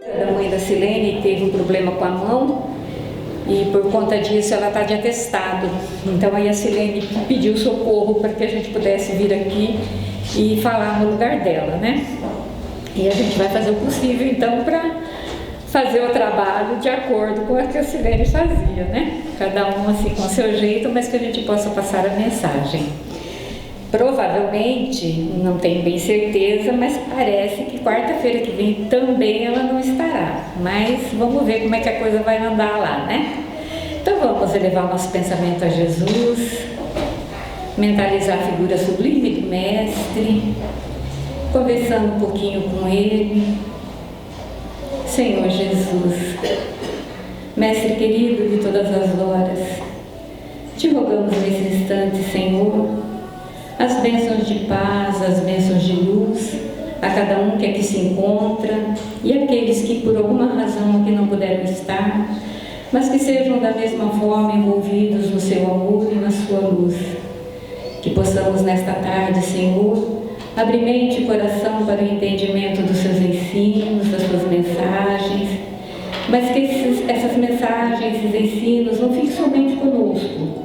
A mãe da Silene teve um problema com a mão e por conta disso ela está de atestado. Então aí a Silene pediu socorro para que a gente pudesse vir aqui e falar no lugar dela, né? E a gente vai fazer o possível então para fazer o trabalho de acordo com o que a Silene fazia, né? Cada um assim com o seu jeito, mas que a gente possa passar a mensagem. Provavelmente, não tenho bem certeza, mas parece que quarta-feira que vem também ela não estará. Mas vamos ver como é que a coisa vai andar lá, né? Então vamos elevar nosso pensamento a Jesus, mentalizar a figura sublime do Mestre, conversando um pouquinho com Ele. Senhor Jesus, Mestre querido de todas as horas, te rogamos nesse instante, Senhor, as bênçãos de paz, as bênçãos de luz a cada um que aqui se encontra e aqueles que por alguma razão aqui não puderam estar, mas que sejam da mesma forma envolvidos no seu amor e na sua luz. Que possamos nesta tarde, Senhor, abrir mente e coração para o entendimento dos seus ensinos, das suas mensagens, mas que essas mensagens, esses ensinos não fiquem somente conosco,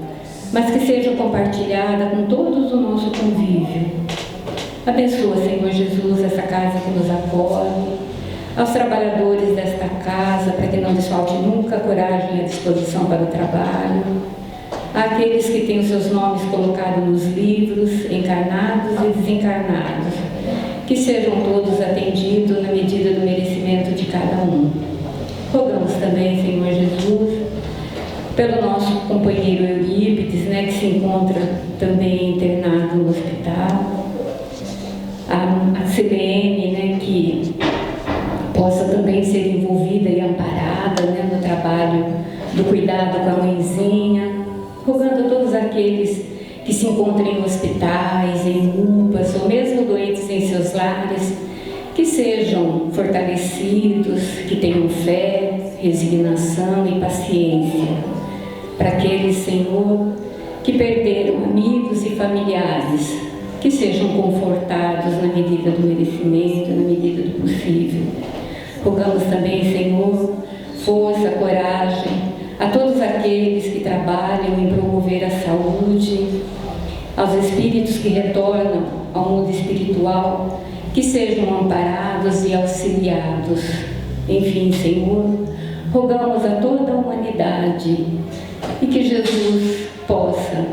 mas que sejam compartilhadas com todos do nosso convívio. Abençoa, Senhor Jesus, essa casa que nos acolhe, aos trabalhadores desta casa, para que não lhes falte nunca a coragem e a disposição para o trabalho, àqueles que têm os seus nomes colocados nos livros, encarnados e desencarnados, que sejam todos atendidos na medida do merecimento de cada um. Rogamos também, Senhor Jesus, pelo nosso companheiro Eurípides, né, que se encontra também internado no hospital, a Silene, né, que possa também ser envolvida e amparada, né, no trabalho do cuidado com a mãezinha, rogando a todos aqueles que se encontram em hospitais, em UPAs, ou mesmo doentes em seus lares, que sejam fortalecidos, que tenham fé, resignação e paciência. Para aqueles, Senhor, que perderam amigos e familiares, que sejam confortados na medida do merecimento, na medida do possível. Rogamos também, Senhor, força, coragem a todos aqueles que trabalham em promover a saúde, aos espíritos que retornam ao mundo espiritual, que sejam amparados e auxiliados. Enfim, Senhor, rogamos a toda a humanidade e que Jesus possa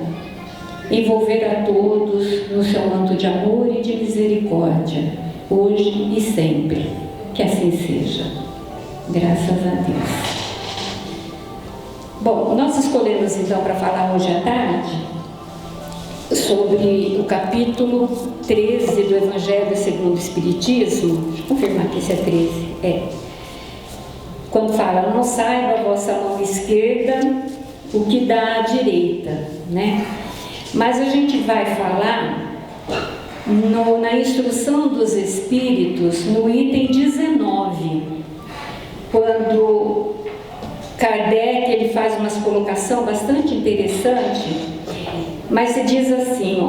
envolver a todos no seu manto de amor e de misericórdia, hoje e sempre. Que assim seja. Graças a Deus. Bom, nós escolhemos então para falar hoje à tarde sobre o capítulo 13 do Evangelho segundo o Espiritismo. Deixa eu confirmar que esse é 13. Quando fala, não saiba a vossa mão esquerda o que dá à direita, né? Mas a gente vai falar na instrução dos Espíritos, no item 19, quando Kardec ele faz uma colocação bastante interessante, mas se diz assim,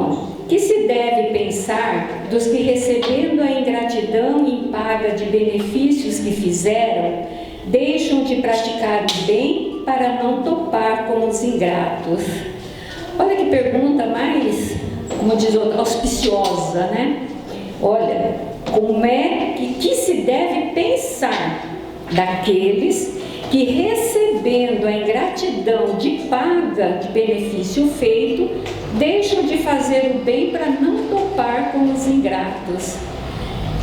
que se deve pensar dos que recebendo a ingratidão em paga de benefícios que fizeram, deixam de praticar o bem para não topar com os ingratos. Olha que pergunta mais, como diz, auspiciosa, né? Olha, como é que se deve pensar daqueles que recebendo a ingratidão de paga de benefício feito, deixam de fazer o bem para não topar com os ingratos.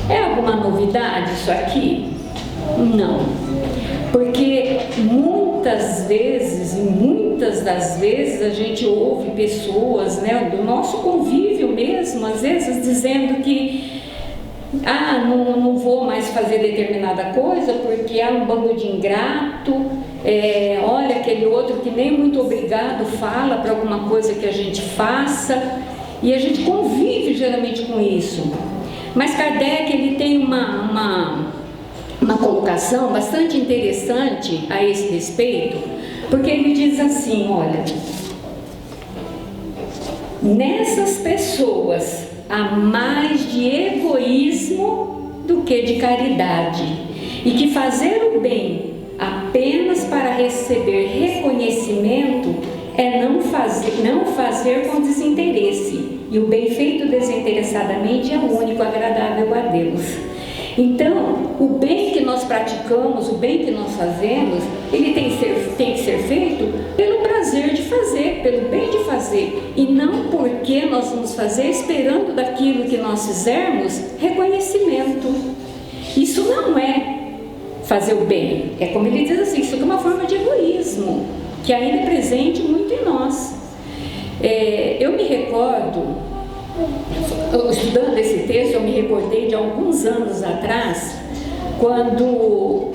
É alguma novidade isso aqui? Não. Porque muitas vezes, e muitas das vezes, a gente ouve pessoas, né, do nosso convívio mesmo, às vezes dizendo que não vou mais fazer determinada coisa porque há um bando de ingrato, olha aquele outro que nem muito obrigado fala para alguma coisa que a gente faça, e a gente convive geralmente com isso. Mas Kardec ele tem uma colocação bastante interessante a esse respeito, porque ele diz assim, olha, nessas pessoas há mais de egoísmo do que de caridade. e que fazer o bem apenas para receber reconhecimento é não fazer com desinteresse, e o bem feito desinteressadamente é o único agradável a Deus. Então, o bem que nós praticamos, o bem que nós fazemos, ele tem que ser feito pelo prazer de fazer, pelo bem de fazer, e não porque nós vamos fazer esperando daquilo que nós fizermos reconhecimento. Isso não é fazer o bem, é como ele diz assim, isso é uma forma de egoísmo, que ainda é presente muito em nós. Eu me recordo, estudando esse texto, eu me recordei de alguns anos atrás, quando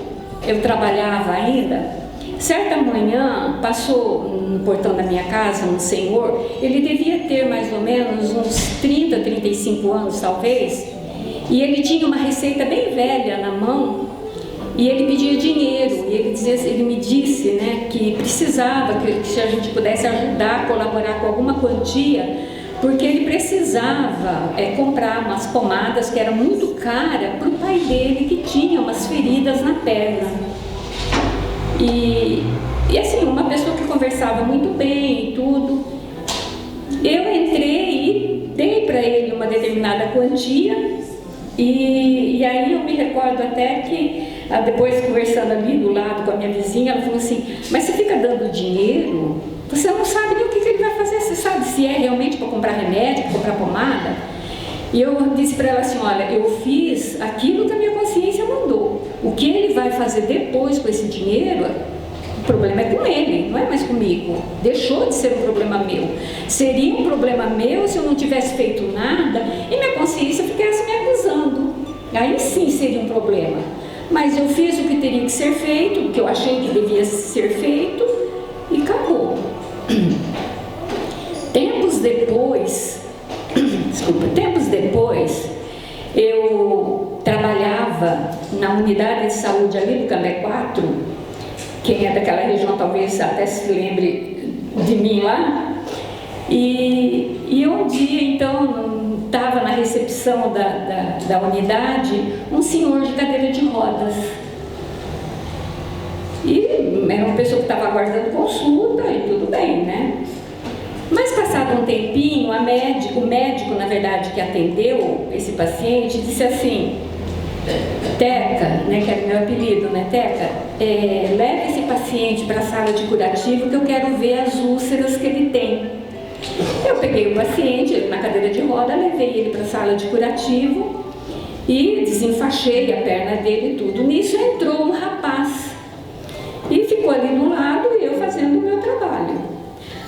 eu trabalhava ainda. Certa manhã, passou no portão da minha casa um senhor, ele devia ter mais ou menos uns 30, 35 anos talvez, e ele tinha uma receita bem velha na mão, e ele pedia dinheiro, e ele me disse, né, que precisava, que se a gente pudesse ajudar, colaborar com alguma quantia, porque ele precisava comprar umas pomadas que era muito cara para o pai dele, que tinha umas feridas na perna. E assim, uma pessoa que conversava muito bem e tudo. Eu entrei e dei para ele uma determinada quantia, e aí eu me recordo até que, depois conversando ali do lado com a minha vizinha, ela falou assim, mas você fica dando dinheiro? Você não sabe nem o que ele vai fazer, você sabe se é realmente para comprar remédio, para comprar pomada? E eu disse para ela assim, olha, eu fiz aquilo que a minha consciência mandou. O que ele vai fazer depois com esse dinheiro, o problema é com ele, não é mais comigo. Deixou de ser um problema meu. Seria um problema meu se eu não tivesse feito nada e minha consciência ficasse me acusando. Aí sim seria um problema. Mas eu fiz o que teria que ser feito, o que eu achei que devia ser feito, e acabou. Tempos depois, eu trabalhava na unidade de saúde ali do Cambé 4. Quem é daquela região talvez até se lembre de mim lá. E um dia, então, estava na recepção da unidade um senhor de cadeira de rodas. E era uma pessoa que estava aguardando consulta e tudo bem, né? Mas passado um tempinho, o médico, na verdade, que atendeu esse paciente, disse assim, Teca, né, que era o meu apelido, né, Teca, leve esse paciente para a sala de curativo que eu quero ver as úlceras que ele tem. Eu peguei o paciente, ele na cadeira de roda, levei ele para a sala de curativo e desenfaixei a perna dele e tudo. Nisso entrou um rapaz e ficou ali do lado e eu fazendo o meu trabalho.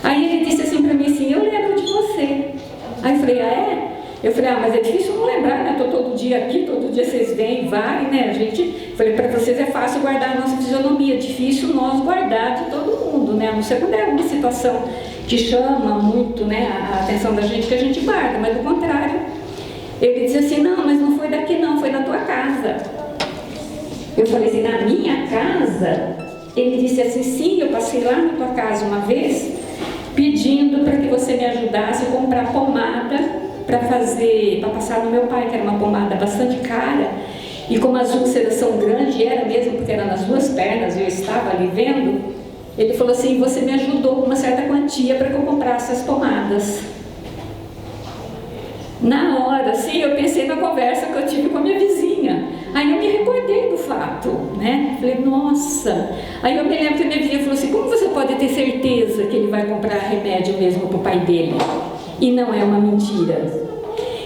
Aí ele disse assim para mim assim, eu lembro de você. Aí eu falei, é? Eu falei, mas é difícil não lembrar, né? Estou todo dia aqui, todo dia vocês vêm, vai, né? A gente, falei, para vocês é fácil guardar a nossa fisionomia, difícil nós guardar de todo mundo, né? A não ser quando é uma situação que chama muito, né, a atenção da gente, que a gente guarda, mas do contrário. Ele disse assim, não, mas não foi daqui não, foi na tua casa. Eu falei assim, na minha casa? Ele disse assim, sim, eu passei lá na tua casa uma vez, pedindo para que você me ajudasse a comprar pomada para passar no meu pai, que era uma pomada bastante cara, e como as úlceras são grandes, e era mesmo porque era nas duas pernas, eu estava ali vendo, ele falou assim, você me ajudou com uma certa quantia para que eu comprasse as pomadas. Na hora, assim, eu pensei na conversa que eu tive com a minha vizinha. Aí eu me recordei do fato, né? Falei, nossa. Aí eu me lembro que a minha vizinha falou assim, como você pode ter certeza que ele vai comprar remédio mesmo para o pai dele? E não é uma mentira.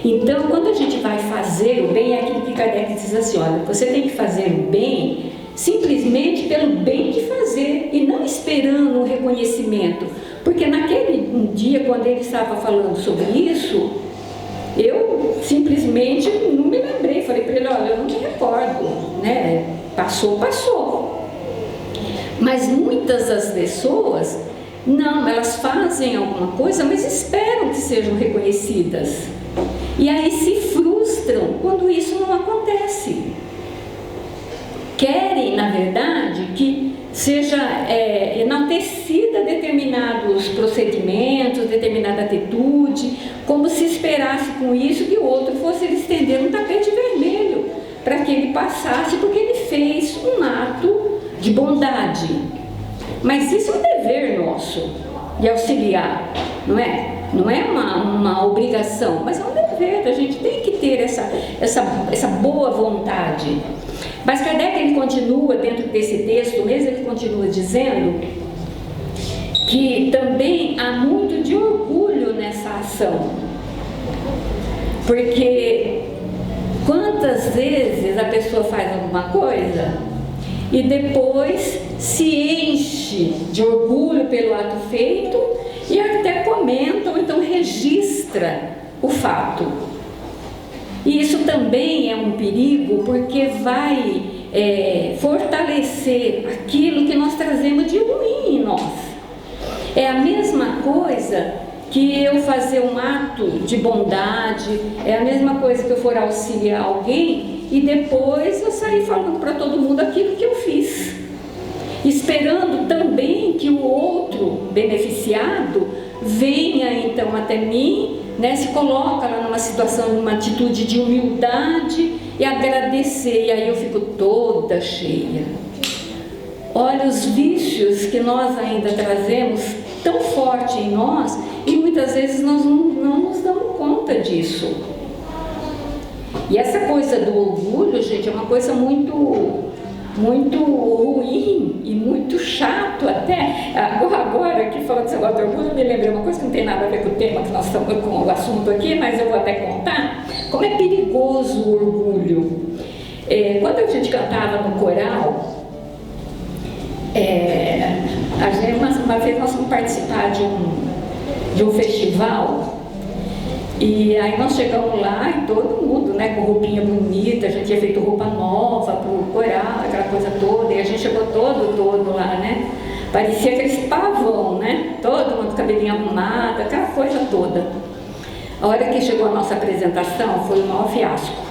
Então, quando a gente vai fazer o bem, é aquilo que Kardec diz assim, olha, você tem que fazer o bem simplesmente pelo bem de fazer e não esperando um reconhecimento. Porque naquele dia, quando ele estava falando sobre isso, eu simplesmente não me lembrei, falei para ele, olha, eu não me recordo, né? Passou. Mas muitas das pessoas, não, elas fazem alguma coisa, mas esperam que sejam reconhecidas. E aí se frustram quando isso não acontece. Querem, na verdade, que seja enaltecida determinados procedimentos, determinada atitude, como se esperasse com isso que o outro fosse estender um tapete vermelho para aquele passasse porque ele fez um ato de bondade. Mas isso é um dever nosso, de auxiliar, não é? Não é uma obrigação, mas é um dever, a gente tem que ter essa boa vontade. Mas Kardec, ele continua, dentro desse texto mesmo, ele continua dizendo que também há muito de orgulho nessa ação. Porque quantas vezes a pessoa faz alguma coisa e depois se enche de orgulho pelo ato feito e até comenta ou então registra o fato. E isso também é um perigo, porque vai fortalecer aquilo que nós trazemos de ruim em nós. É a mesma coisa que eu fazer um ato de bondade, é a mesma coisa que eu for auxiliar alguém e depois eu sair falando para todo mundo aquilo que eu fiz, esperando também que o outro beneficiado venha então até mim, né, se coloca lá numa situação, numa atitude de humildade e agradecer, e aí eu fico toda cheia. Olha os vícios que nós ainda trazemos tão forte em nós e muitas vezes nós não nos damos conta disso. E essa coisa do orgulho, gente, é uma coisa muito ruim e muito chato até. Agora que falando desse negócio de orgulho, eu me lembrei uma coisa que não tem nada a ver com o tema que nós estamos com o assunto aqui, mas eu vou até contar como é perigoso o orgulho. Quando a gente cantava no coral, uma vez nós fomos participar de um festival. E aí nós chegamos lá e todo mundo, né, com roupinha bonita, a gente tinha feito roupa nova pro coral, aquela coisa toda, e a gente chegou todo lá, né? Parecia aqueles pavão, né? Todo mundo cabelinho arrumado, aquela coisa toda. A hora que chegou a nossa apresentação foi o maior fiasco.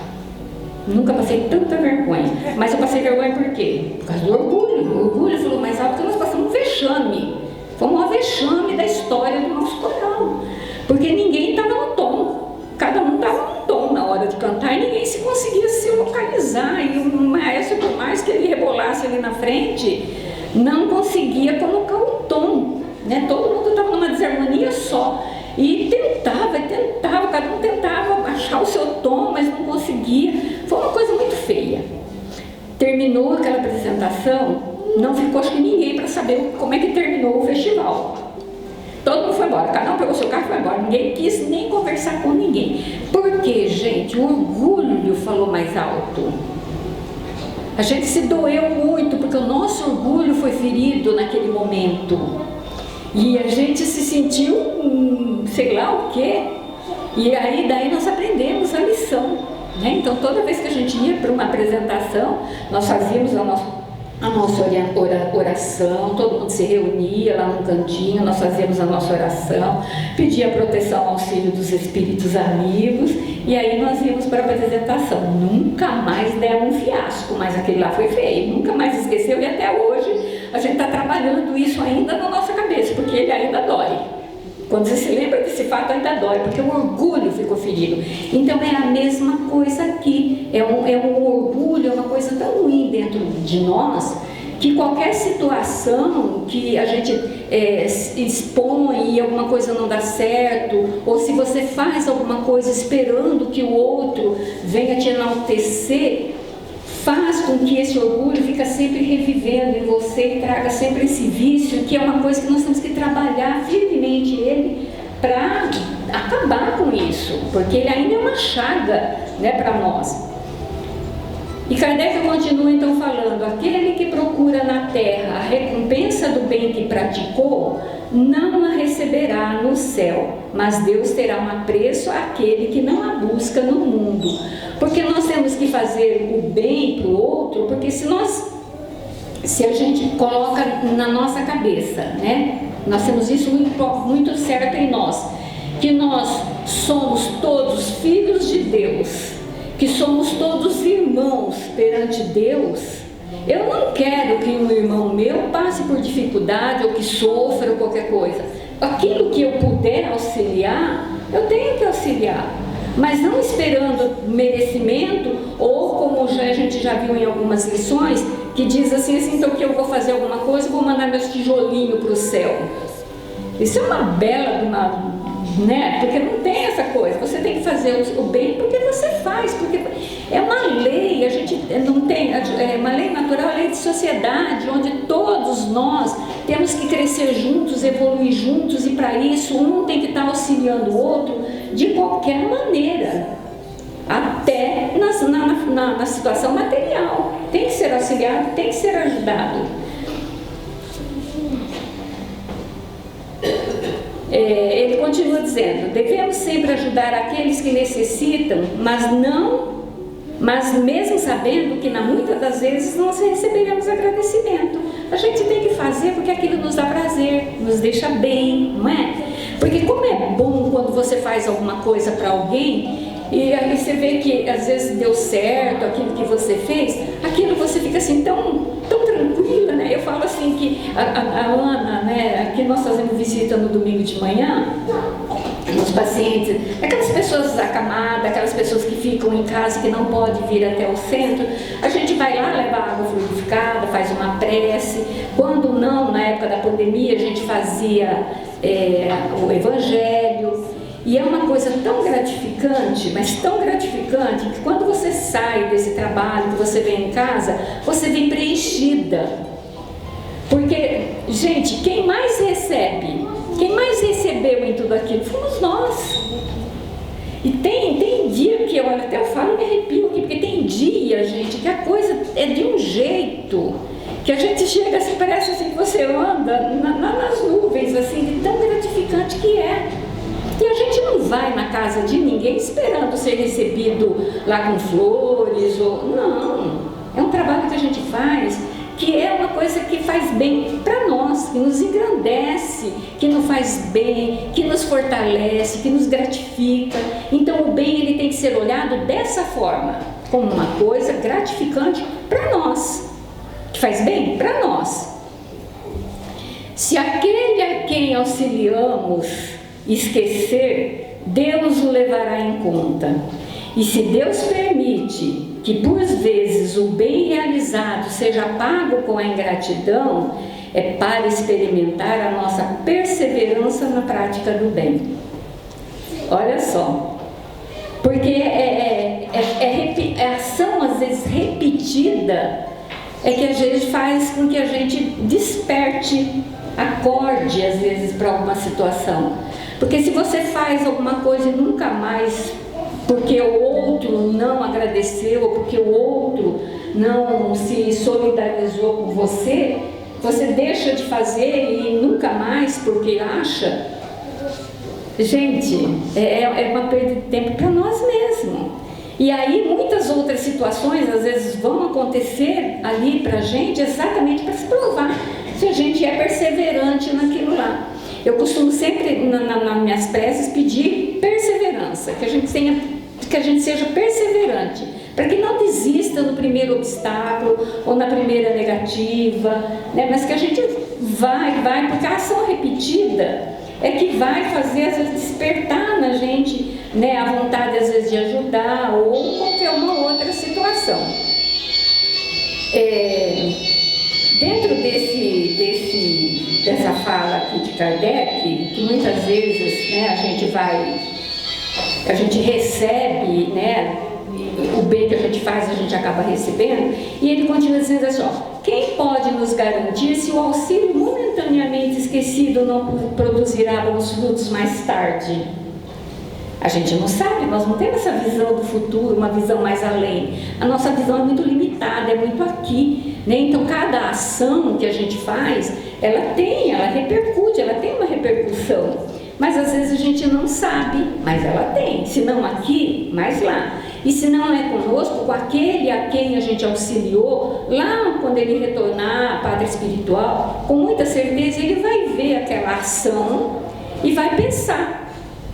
Nunca passei tanta vergonha. Mas eu passei vergonha por quê? Por causa do orgulho. O orgulho falou mais alto que nós passamos um vexame. Foi o maior vexame da história do nosso coral. Porque ninguém estava no tom, cada um estava no tom na hora de cantar e ninguém se conseguia se localizar. E o maestro, por mais que ele rebolasse ali na frente, não conseguia colocar o tom, né? Todo mundo estava numa desarmonia só e tentava, cada um tentava achar o seu tom, mas não conseguia. Foi uma coisa muito feia. Terminou aquela apresentação, não ficou acho que ninguém para saber como é que terminou o festival. Todo mundo foi embora, cada um pegou seu carro e foi embora. Ninguém quis nem conversar com ninguém. Porque, gente, o orgulho falou mais alto. A gente se doeu muito, porque o nosso orgulho foi ferido naquele momento. E a gente se sentiu, sei lá o quê. E aí, daí nós aprendemos a lição, né? Então, toda vez que a gente ia para uma apresentação, nós fazíamos a nossa oração, todo mundo se reunia lá num cantinho, nós fazíamos a nossa oração, pedia proteção, auxílio dos espíritos amigos, e aí nós íamos para a apresentação. Nunca mais demos um fiasco, mas aquele lá foi feio, nunca mais esqueceu, e até hoje a gente está trabalhando isso ainda na nossa cabeça, porque ele ainda dói. Quando você se lembra desse fato, ainda dói, porque o orgulho ficou ferido. Então é a mesma coisa aqui, é um orgulho, é uma coisa tão ruim dentro de nós, que qualquer situação que a gente expõe e alguma coisa não dá certo, ou se você faz alguma coisa esperando que o outro venha te enaltecer, faz com que esse orgulho fica sempre revivendo em você e traga sempre esse vício, que é uma coisa que nós temos que trabalhar firmemente ele para acabar com isso, porque ele ainda é uma chaga, né, para nós. E Kardec continua então falando: aquele que procura na terra a recompensa do bem que praticou, não a receberá no céu, mas Deus terá um apreço àquele que não a busca no mundo. Porque nós temos que fazer o bem para o outro, porque se a gente coloca na nossa cabeça, né? Nós temos isso muito certo em nós, que nós somos todos filhos de Deus, que somos todos irmãos perante Deus. Eu não quero que um irmão meu passe por dificuldade ou que sofra ou qualquer coisa. Aquilo que eu puder auxiliar, eu tenho que auxiliar, mas não esperando merecimento ou como a gente já viu em algumas lições, que diz assim, então que eu vou fazer alguma coisa, vou mandar meus tijolinhos para o céu. Isso é uma bela de uma, né? Porque não tem essa coisa, você tem que fazer o bem porque você faz, porque é uma lei, a gente não tem, é uma lei natural, a lei de sociedade, onde todos nós temos que crescer juntos, evoluir juntos, e para isso um tem que estar auxiliando o outro de qualquer maneira, até na situação material, tem que ser auxiliado, tem que ser ajudado. Ele continua dizendo, devemos sempre ajudar aqueles que necessitam, mas mesmo sabendo que muitas das vezes não receberemos agradecimento. A gente tem que fazer porque aquilo nos dá prazer, nos deixa bem, não é? Porque como é bom quando você faz alguma coisa para alguém e aí você vê que às vezes deu certo aquilo que você fez, aquilo você fica assim tão tranquila, né? Eu falo assim que a Ana, né, aqui nós fazemos visita no domingo de manhã, nos pacientes, aquelas pessoas acamadas, aquelas pessoas que ficam em casa, que não podem vir até o centro, a gente vai lá, leva água fluidificada, faz uma prece. Quando não, na época da pandemia, a gente fazia o evangelho. E é uma coisa tão gratificante, mas tão gratificante, que quando você sai desse trabalho, que você vem em casa, você vem preenchida. Porque, gente, quem mais recebe, quem mais recebeu em tudo aquilo, fomos nós. E tem dia que eu até falo e me arrepio aqui, porque tem dia, gente, que a coisa é de um jeito, que a gente chega assim, parece assim que você anda nas nuvens, assim, de tão gratificante que é. E a gente não vai na casa de ninguém esperando ser recebido lá com flores, não. É um trabalho que a gente faz, que é uma coisa que faz bem para nós, que nos engrandece, que nos faz bem, que nos fortalece, que nos gratifica. Então o bem ele tem que ser olhado dessa forma, como uma coisa gratificante para nós, que faz bem para nós. Se aquele a quem auxiliamos esquecer, Deus o levará em conta. E se Deus permite que por vezes o bem realizado seja pago com a ingratidão, é para experimentar a nossa perseverança na prática do bem. Olha só, porque a ação às vezes repetida é que às vezes faz com que a gente desperte, acorde às vezes para alguma situação. Porque se você faz alguma coisa e nunca mais, porque o outro não agradeceu, ou porque o outro não se solidarizou com você, você deixa de fazer e nunca mais porque acha, gente, é uma perda de tempo para nós mesmos. E aí muitas outras situações às vezes vão acontecer ali para a gente exatamente para se provar se a gente é perseverante naquilo lá. Eu costumo sempre, nas minhas preces, pedir perseverança, que a gente seja perseverante, para que não desista no primeiro obstáculo ou na primeira negativa, né? Mas que a gente vai, porque a ação repetida é que vai fazer, às vezes, despertar na gente, né, a vontade, às vezes, de ajudar ou qualquer uma outra situação. Dentro dessa fala aqui de Kardec, que muitas vezes, né, a gente recebe, né, o bem que a gente faz, a gente acaba recebendo, e ele continua dizendo assim, ó, quem pode nos garantir se o auxílio momentaneamente esquecido não produzirá bons frutos mais tarde? A gente não sabe, nós não temos essa visão do futuro, uma visão mais além. A nossa visão é muito limitada, é muito aqui, né? Então cada ação que a gente faz, ela repercute, ela tem uma repercussão. Mas às vezes a gente não sabe, mas ela tem. Se não aqui, mais lá. E se não é conosco, com aquele a quem a gente auxiliou, lá quando ele retornar, padre espiritual, com muita certeza ele vai ver aquela ação e vai pensar,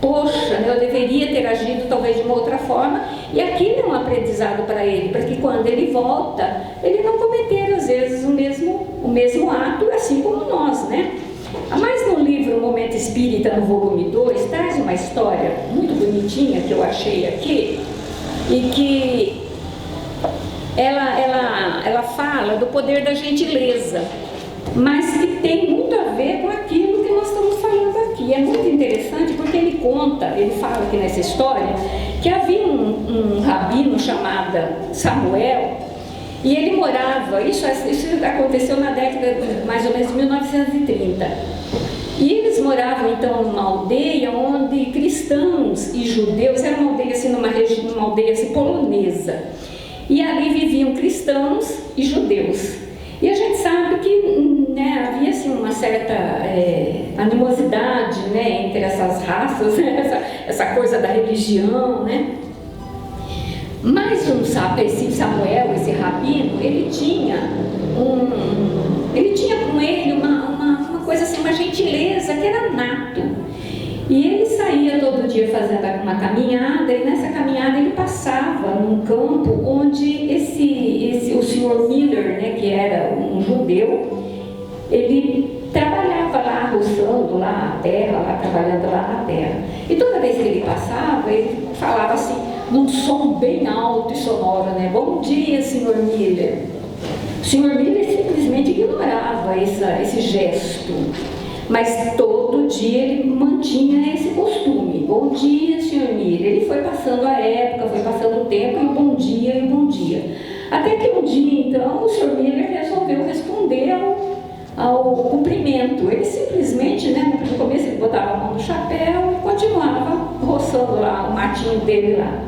poxa, eu deveria ter agido talvez de uma outra forma, e aquilo é um aprendizado para ele, para que quando ele volta, ele não cometer às vezes o mesmo ato, assim como nós, né? Mas no livro Momento Espírita, no volume 2, traz uma história muito bonitinha que eu achei aqui, e que ela fala do poder da gentileza, mas que tem muito a ver com aquilo que nós estamos falando aqui. É muito interessante porque ele fala aqui nessa história, que havia um rabino chamado Samuel, e ele morava, isso aconteceu na década de mais ou menos 1930. E eles moravam então numa aldeia onde cristãos e judeus, era uma aldeia assim, numa aldeia assim, polonesa. E ali viviam cristãos e judeus. E a gente sabe que, né, havia assim, uma certa animosidade, né, entre essas raças, né, essa coisa da religião, né? Mas esse Samuel, esse rabino, ele tinha com ele uma coisa assim, uma gentileza que era nato. E ele saía todo dia fazendo uma caminhada, e nessa caminhada ele passava num campo onde o senhor Miller, né, que era um judeu, ele trabalhava lá, roçando lá a terra, trabalhando lá na terra. E toda vez que ele passava, ele falava assim, num som bem alto e sonoro, né? Bom dia, senhor Miller. O senhor Miller simplesmente ignorava esse gesto. Mas todo dia ele mantinha esse costume. Bom dia, senhor Miller. Ele foi passando a época, foi passando o tempo, e bom dia, e bom dia. Até que um dia, então, o senhor Miller resolveu responder ao cumprimento. Ele simplesmente, né, no começo ele botava a mão no chapéu e continuava roçando lá o matinho dele lá.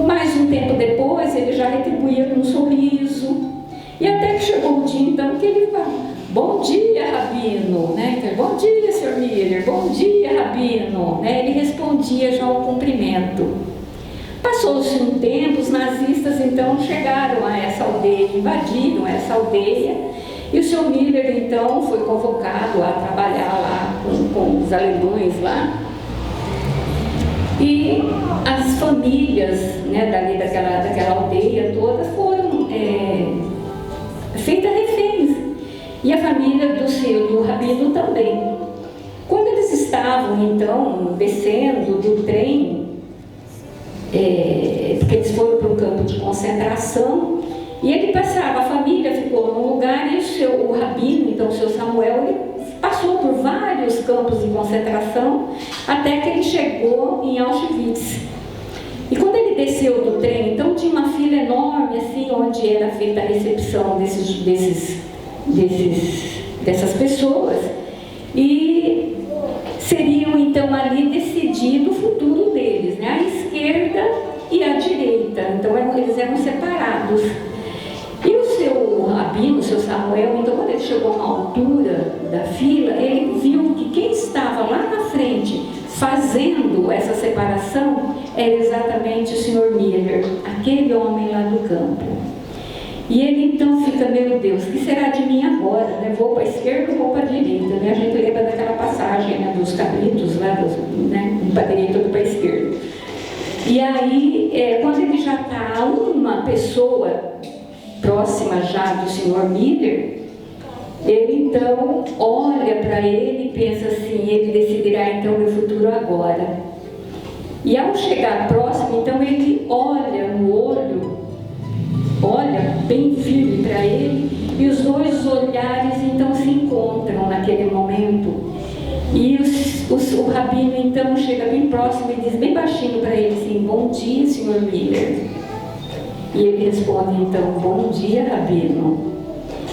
Mais um tempo depois, ele já retribuía com um sorriso. E até que chegou um dia, então, que ele falou, bom dia, rabino, né? Então, bom dia, senhor Miller, bom dia, rabino, né? Ele respondia já ao cumprimento. Passou-se um tempo, os nazistas, então, chegaram a essa aldeia, invadiram essa aldeia, e o senhor Miller, então, foi convocado a trabalhar lá com os alemães lá. E as famílias, né, daquela aldeia toda foram feitas reféns. E a família do rabino também. Quando eles estavam, então, descendo do trem, porque eles foram para um campo de concentração, e ele passava, a família ficou num lugar, e o rabino, então o seu Samuel, ele passou por vários campos de concentração, até que ele chegou em Auschwitz. E quando ele desceu do trem, então tinha uma fila enorme, assim, onde era feita a recepção dessas pessoas, e seriam então ali decidido o futuro deles, né? A esquerda e a direita, então eles eram separados. E o seu rabino, o seu Samuel, então quando ele chegou a uma altura da fila, ele viu que quem estava lá na frente fazendo essa separação era exatamente o senhor Miller, aquele homem lá do campo. E ele então fica, meu Deus, o que será de mim agora? Né? Vou para a esquerda ou vou para a direita? Né? A gente lembra daquela passagem, né, dos cabritos, né, um para a direita ou para a esquerda. E aí, quando ele já está uma pessoa próxima já do senhor Miller, ele então olha para ele e pensa assim, ele decidirá então meu futuro agora. E ao chegar próximo, então ele olha no olho, olha bem firme para ele, e os dois olhares então se encontram naquele momento. E o rabino então chega bem próximo e diz bem baixinho para ele assim, bom dia, senhor Miller. E ele responde então, bom dia, rabino.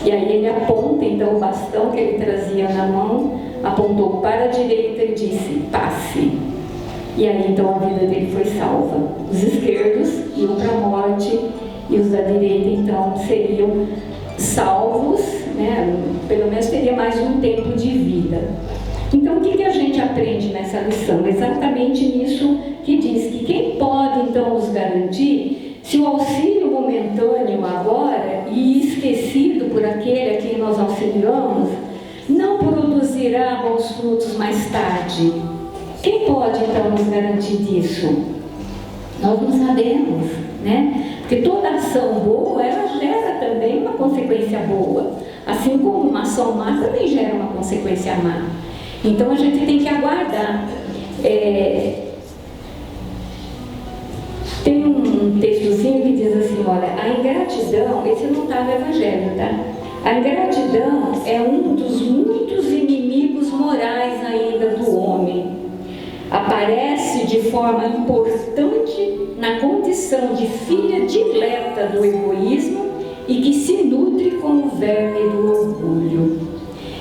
E aí ele aponta então o bastão que ele trazia na mão, apontou para a direita e disse, passe. E aí então a vida dele foi salva. Os esquerdos iam para a morte e os da direita então seriam salvos, né? Pelo menos teria mais um tempo de vida. Então o que a gente aprende nessa lição? Exatamente nisso que diz que quem pode então nos garantir se o auxílio momentâneo agora e esquecido por aquele a quem nós auxiliamos não produzirá bons frutos mais tarde. Quem pode então nos garantir disso? Nós não sabemos, né? Porque toda ação boa, ela gera também uma consequência boa. Assim como uma ação má também gera uma consequência má. Então a gente tem que aguardar. Tem um textozinho que diz assim, olha, Agora, a ingratidão, esse não está no Evangelho, tá? A ingratidão é um dos muitos inimigos morais ainda do homem. Aparece de forma importante na condição de filha dileta do egoísmo e que se nutre com o verme do orgulho.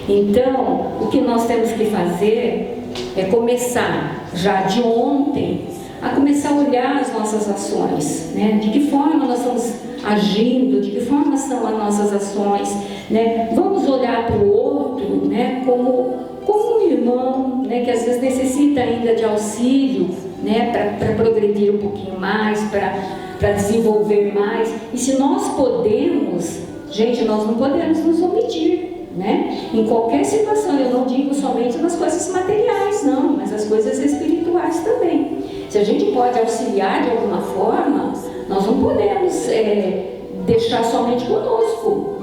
Então, o que nós temos que fazer é começar, já de ontem, a começar a olhar as nossas ações, né? De que forma nós estamos agindo, de que forma são as nossas ações, né? Vamos olhar para o outro, né? Como um irmão, né? Que às vezes necessita ainda de auxílio, né? Para progredir um pouquinho mais, para desenvolver mais. E se nós podemos, gente, nós não podemos nos omitir, né? Em qualquer situação, eu não digo somente nas coisas materiais, não, mas as coisas espirituais também. Se a gente pode auxiliar de alguma forma, nós não podemos deixar somente conosco.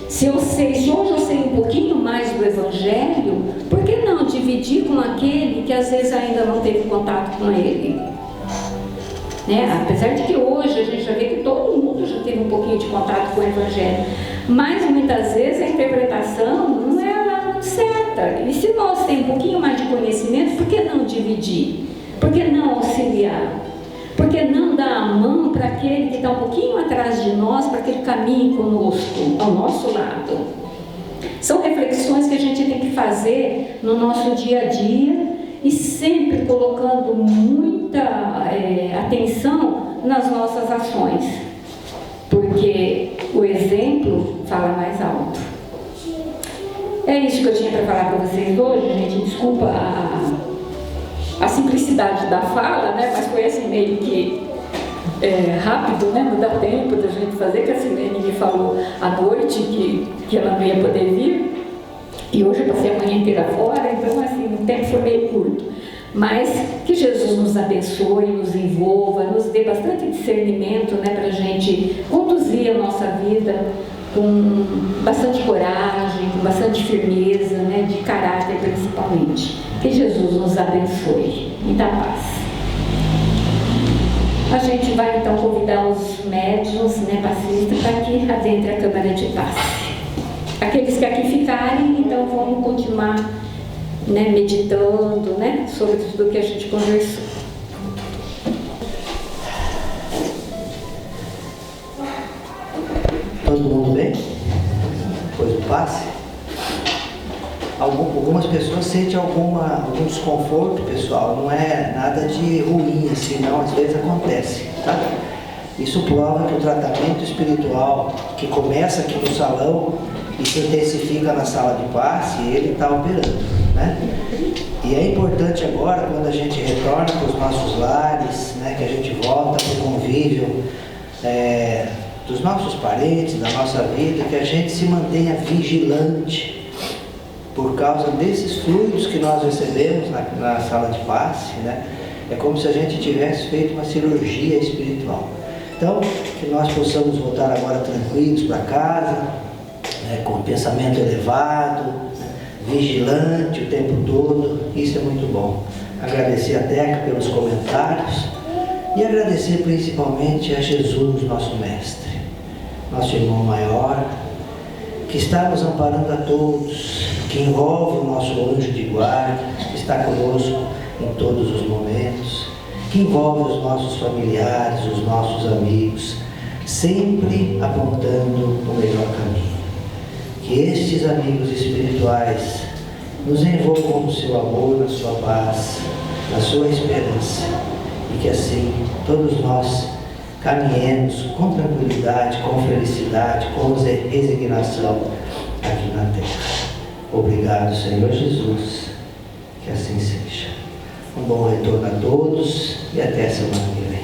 Se hoje eu sei um pouquinho mais do Evangelho, por que não dividir com aquele que às vezes ainda não teve contato com ele? Né? Apesar de que hoje a gente já vê que todo mundo já teve um pouquinho de contato com o Evangelho, mas muitas vezes a interpretação não é lá muito certa. E se nós temos um pouquinho mais de conhecimento, por que não dividir? Por que não auxiliar? Por que não dar a mão para aquele que está um pouquinho atrás de nós, para que ele caminhe conosco, ao nosso lado? São reflexões que a gente tem que fazer no nosso dia a dia e sempre colocando muita atenção nas nossas ações, porque o exemplo fala mais alto. É isso que eu tinha para falar para vocês hoje, gente. Desculpa a simplicidade da fala, né? Mas foi assim meio que rápido, né? Não dá tempo da gente fazer, que a Silene me falou à noite que ela não ia poder vir, e hoje eu passei a manhã inteira fora, então assim, o tempo foi meio curto. Mas que Jesus nos abençoe, nos envolva, nos dê bastante discernimento, né? Para a gente conduzir a nossa vida com bastante coragem, com bastante firmeza, né? De caráter principalmente. Que Jesus nos abençoe. Muita paz. A gente vai então convidar os médiuns, né, passistas, para que adentre a câmara de passe. Aqueles que aqui ficarem, então vamos continuar, né, meditando, né, sobre tudo que a gente conversou. Todo mundo bem? Depois do passe? Algumas pessoas sentem algum desconforto, pessoal. Não é nada de ruim assim, não. Às vezes acontece, tá? Isso prova que o tratamento espiritual que começa aqui no salão e se intensifica na sala de passe, ele está operando, né? E é importante agora, quando a gente retorna para os nossos lares, né, que a gente volta para o convívio dos nossos parentes, da nossa vida, que a gente se mantenha vigilante por causa desses fluidos que nós recebemos na sala de passe, né? É como se a gente tivesse feito uma cirurgia espiritual. Então, que nós possamos voltar agora tranquilos para casa, né, com o pensamento elevado, né, vigilante o tempo todo. Isso é muito bom. Agradecer a Teca pelos comentários e agradecer principalmente a Jesus, nosso Mestre, nosso irmão maior, que está nos amparando a todos, que envolve o nosso anjo de guarda, que está conosco em todos os momentos, que envolve os nossos familiares, os nossos amigos, sempre apontando o melhor caminho. Que estes amigos espirituais nos envolvam no seu amor, na sua paz, na sua esperança, e que assim todos nós caminhemos com tranquilidade, com felicidade, com resignação aqui na terra. Obrigado, Senhor Jesus, que assim seja. Um bom retorno a todos e até a semana que vem.